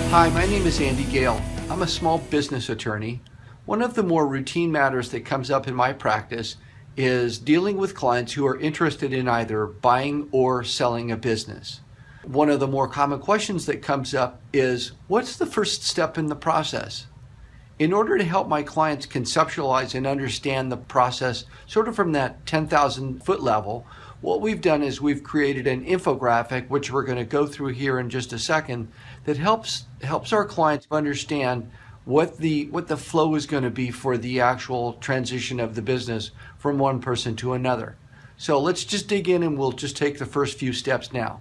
Hi, my name is Andy Gale. I'm a small business attorney. One of the more routine matters that comes up in my practice is dealing with clients who are interested in either buying or selling a business. One of the more common questions that comes up is, what's the first step in the process? In order to help my clients conceptualize and understand the process sort of from that 10,000 foot level, what we've done is we've created an infographic, which we're going to go through here in just a second, that helps our clients understand what the flow is going to be for the actual transition of the business from one person to another. So let's just dig in and we'll just take the first few steps now.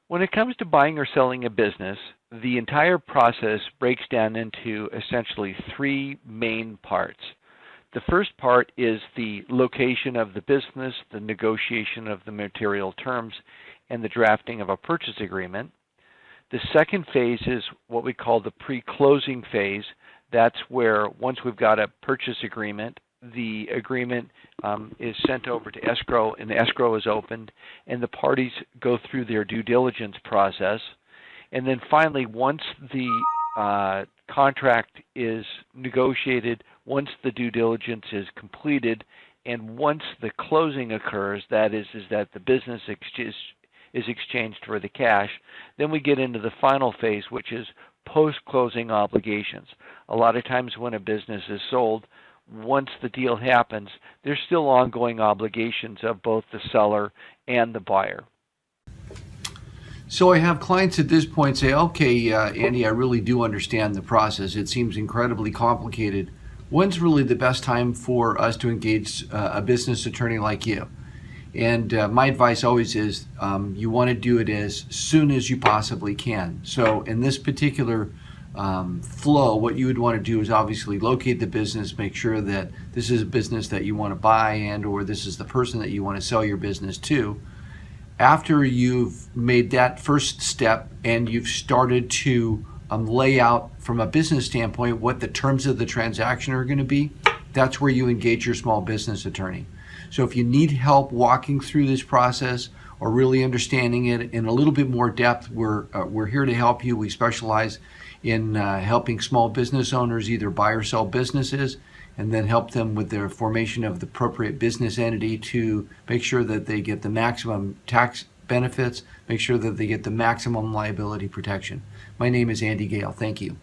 When it comes to buying or selling a business, the entire process breaks down into essentially three main parts. The first part is the location of the business, the negotiation of the material terms, and the drafting of a purchase agreement. The second phase is what we call the pre-closing phase. That's where once we've got a purchase agreement, the agreement is sent over to escrow, and the escrow is opened, and the parties go through their due diligence process. And then finally, once the contract is negotiated, once the due diligence is completed, and once the closing occurs, that is that the business is exchanged for the cash, then we get into the final phase, which is post-closing obligations. A lot of times when a business is sold, once the deal happens, there's still ongoing obligations of both the seller and the buyer. So I have clients at this point say, okay, Andy, I really do understand the process. It seems incredibly complicated. When's really the best time for us to engage a business attorney like you? And my advice always is you want to do it as soon as you possibly can. So in this particular flow, what you would want to do is obviously locate the business, make sure that this is a business that you want to buy and or this is the person that you want to sell your business to. After you've made that first step and you've started to lay out from a business standpoint what the terms of the transaction are going to be, that's where you engage your small business attorney. So if you need help walking through this process or really understanding it in a little bit more depth, we're here to help you. We specialize in helping small business owners either buy or sell businesses, and then help them with their formation of the appropriate business entity to make sure that they get the maximum tax benefits, make sure that they get the maximum liability protection. My name is Andy Gale. Thank you.